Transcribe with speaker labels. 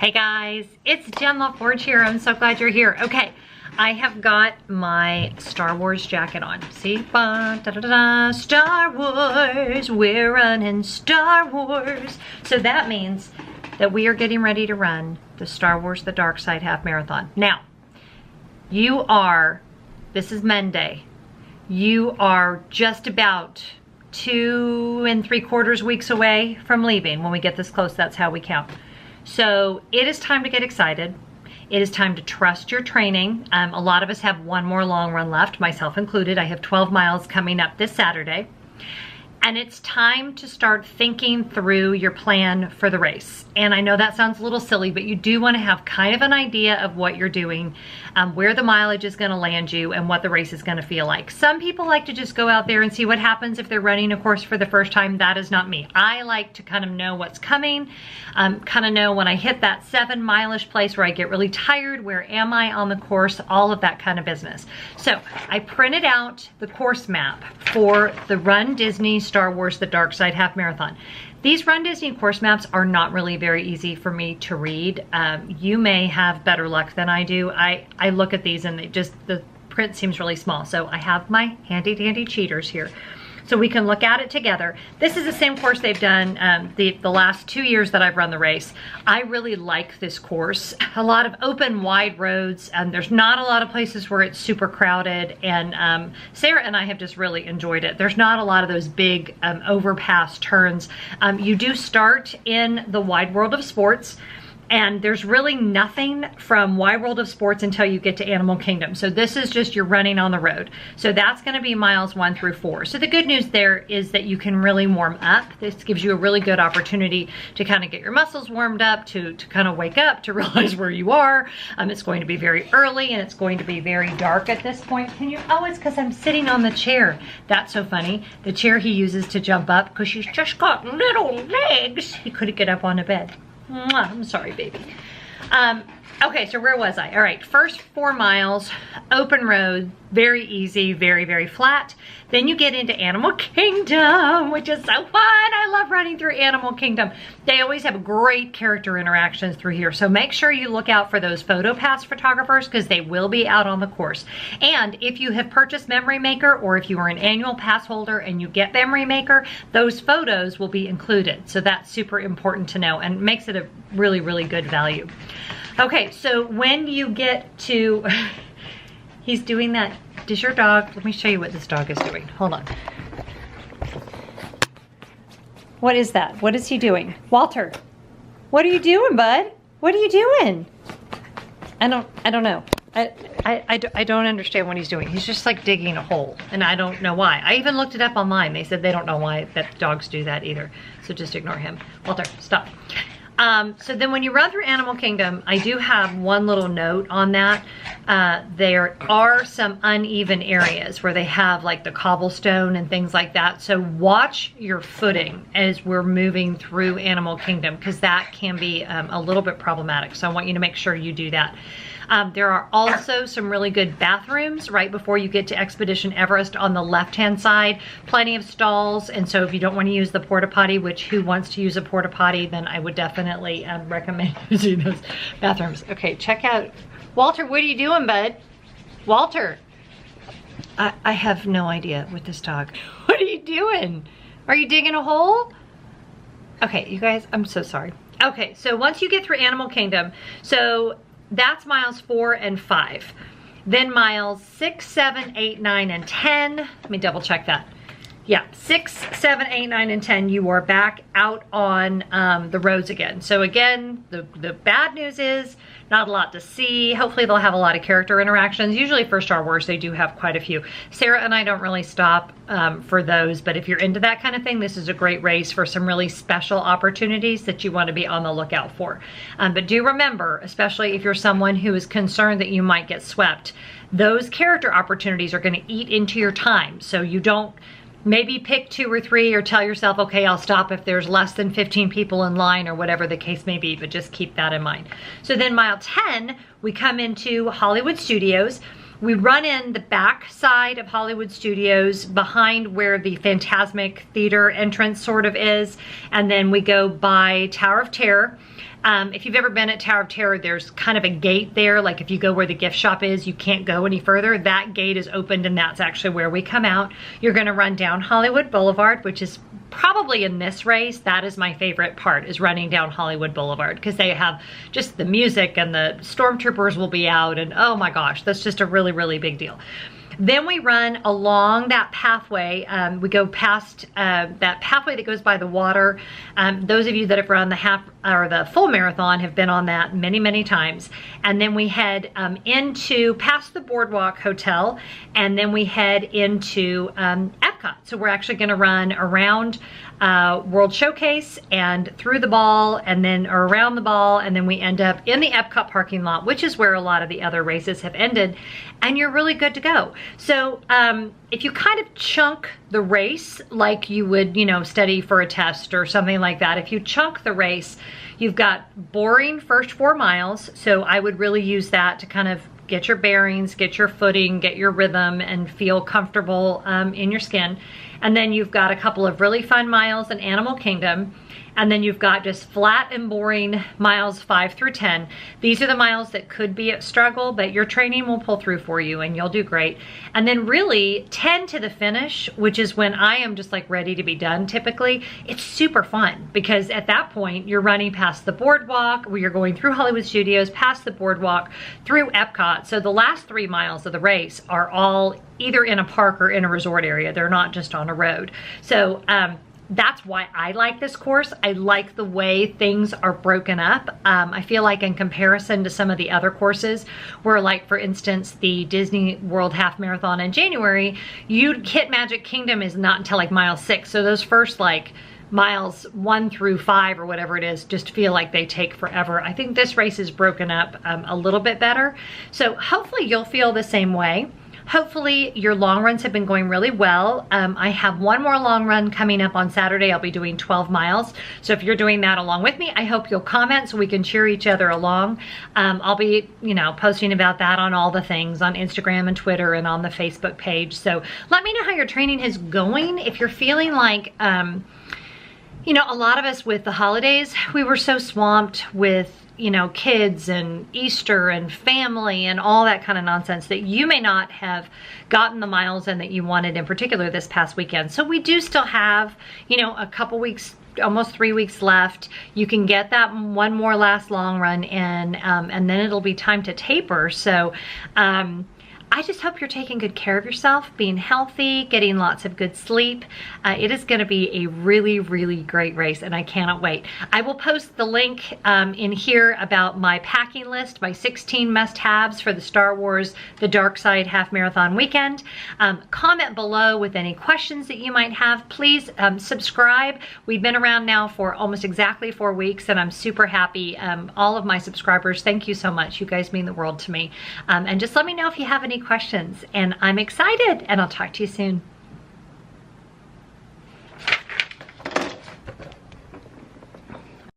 Speaker 1: Hey guys, it's Jen Lefforge here. I'm so glad you're here. Okay, I have got my Star Wars jacket on. See? Ba, da, da, da, da. Star Wars, we're running Star Wars. So that means that we are getting ready to run the Star Wars The Dark Side Half Marathon. Now, this is Monday. You are just about 2 3/4 weeks away from leaving. When we get this close, that's how we count. So it is time to get excited. It is time to trust your training. A lot of us have one more long run left, myself included. I have 12 miles coming up this Saturday. And it's time to start thinking through your plan for the race. And I know that sounds a little silly, but you do want to have kind of an idea of what you're doing, where the mileage is going to land you, and what the race is going to feel like. Some people like to just go out there and see what happens if they're running a course for the first time. That is not me. I like to kind of know what's coming, kind of know when I hit that 7 mile-ish place where I get really tired, where am I on the course, all of that kind of business. So I printed out the course map for the RunDisney Star Wars The Dark Side Half Marathon. These RunDisney course maps are not really very easy for me to read. You may have better luck than I do. I look at these and the print seems really small. So I have my handy dandy cheaters here, so we can look at it together. This is the same course they've done the last 2 years that I've run the race. I really like this course. A lot of open, wide roads, and there's not a lot of places where it's super crowded, and Sarah and I have just really enjoyed it. There's not a lot of those big overpass turns. You do start in the wide world of sports, and there's really nothing from Wide World of Sports until you get to Animal Kingdom. So this is just you're running on the road. So that's gonna be miles 1 through 4. So the good news there is that you can really warm up. This gives you a really good opportunity to kind of get your muscles warmed up, to kind of wake up, to realize where you are. It's going to be very early and it's going to be very dark at this point. Oh, it's because I'm sitting on the chair. That's so funny. The chair he uses to jump up, because she's just got little legs. He couldn't get up on the bed. I'm sorry, baby. Okay, so where was I? All right, first 4 miles, open road, very easy, very, very flat. Then you get into Animal Kingdom, which is so fun. I love running through Animal Kingdom. They always have great character interactions through here. So make sure you look out for those photo pass photographers, because they will be out on the course. And if you have purchased Memory Maker, or if you are an annual pass holder and you get Memory Maker, those photos will be included. So that's super important to know and makes it a really, really good value. Okay, so when you get to, he's doing that, does your dog, let me show you what this dog is doing. Hold on. What is that? What is he doing? Walter, what are you doing, bud? What are you doing? I don't know. I don't understand what he's doing. He's just like digging a hole, and I don't know why. I even looked it up online. They said they don't know why that dogs do that either. So just ignore him. Walter, stop. So then when you run through Animal Kingdom, I do have one little note on that. There are some uneven areas where they have like the cobblestone and things like that. So watch your footing as we're moving through Animal Kingdom, because that can be a little bit problematic. So I want you to make sure you do that. There are also some really good bathrooms right before you get to Expedition Everest on the left-hand side. Plenty of stalls, and so if you don't want to use the porta potty, which who wants to use a porta potty, then I would definitely recommend using those bathrooms. Okay, check out, Walter, what are you doing, bud? Walter, I have no idea with this dog. What are you doing? Are you digging a hole? Okay, you guys, I'm so sorry. Okay, so once you get through Animal Kingdom, so that's miles 4 and 5. Then miles 6, 7, 8, 9, and 10. Let me double check that. Yeah, 6, 7, 8, 9, and 10, you are back out on the roads again. So again, the bad news is not a lot to see. Hopefully they'll have a lot of character interactions. Usually for Star Wars, they do have quite a few. Sarah and I don't really stop for those, but if you're into that kind of thing, this is a great race for some really special opportunities that you want to be on the lookout for. But do remember, especially if you're someone who is concerned that you might get swept, those character opportunities are going to eat into your time. So you don't maybe pick 2 or 3, or tell yourself, okay, I'll stop if there's less than 15 people in line, or whatever the case may be, but just keep that in mind. So then mile 10, we come into Hollywood Studios. We run in the back side of Hollywood Studios behind where the Phantasmic Theater entrance sort of is. And then we go by Tower of Terror. If you've ever been at Tower of Terror, there's kind of a gate there. Like if you go where the gift shop is, you can't go any further. That gate is opened and that's actually where we come out. You're gonna run down Hollywood Boulevard, which is probably in this race, that is my favorite part, is running down Hollywood Boulevard, because they have just the music and the stormtroopers will be out and oh my gosh, that's just a really, really big deal. Then we run along that pathway. We go past that pathway that goes by the water. Those of you that have run the half or the full marathon have been on that many, many times. And then we head into past the Boardwalk Hotel, and then we head into Epcot. So we're actually going to run around World Showcase and through the ball, and then around the ball, and then we end up in the Epcot parking lot, which is where a lot of the other races have ended, and you're really good to go. So if you kind of chunk the race like you would, you know, study for a test or something like that, if you chunk the race, you've got boring first 4 miles. So I would really use that to kind of get your bearings, get your footing, get your rhythm, and feel comfortable in your skin. And then you've got a couple of really fun miles in Animal Kingdom. And then you've got just flat and boring miles 5 through 10. These are the miles that could be a struggle, but your training will pull through for you and you'll do great. And then really 10 to the finish, which is when I am just like ready to be done typically. It's super fun because at that point you're running past the boardwalk, where you're going through Hollywood Studios, past the boardwalk, through Epcot. So the last 3 miles of the race are all either in a park or in a resort area. They're not just on a road. So that's why I like this course. I like the way things are broken up. I feel like in comparison to some of the other courses where, like for instance, the Disney World Half Marathon in January, you'd hit Magic Kingdom is not until like mile 6. So those first like miles 1 through 5 or whatever it is just feel like they take forever. I think this race is broken up a little bit better. So hopefully you'll feel the same way. Hopefully your long runs have been going really well. I have one more long run coming up on Saturday. I'll be doing 12 miles. So if you're doing that along with me, I hope you'll comment so we can cheer each other along. I'll be, you know, posting about that on all the things on Instagram and Twitter and on the Facebook page. So let me know how your training is going. If you're feeling like, you know, a lot of us with the holidays, we were so swamped with, you know, kids and Easter and family and all that kind of nonsense that you may not have gotten the miles in that you wanted in particular this past weekend. So we do still have, you know, a couple weeks, almost 3 weeks left. You can get that one more last long run in, and then it'll be time to taper. So I just hope you're taking good care of yourself, being healthy, getting lots of good sleep. It is gonna be a really, really great race and I cannot wait. I will post the link in here about my packing list, my 16 must-haves for the Star Wars The Dark Side Half Marathon weekend. Comment below with any questions that you might have. Please subscribe. We've been around now for almost exactly 4 weeks and I'm super happy. All of my subscribers, thank you so much. You guys mean the world to me. And just let me know if you have any questions, and I'm excited, and I'll talk to you soon.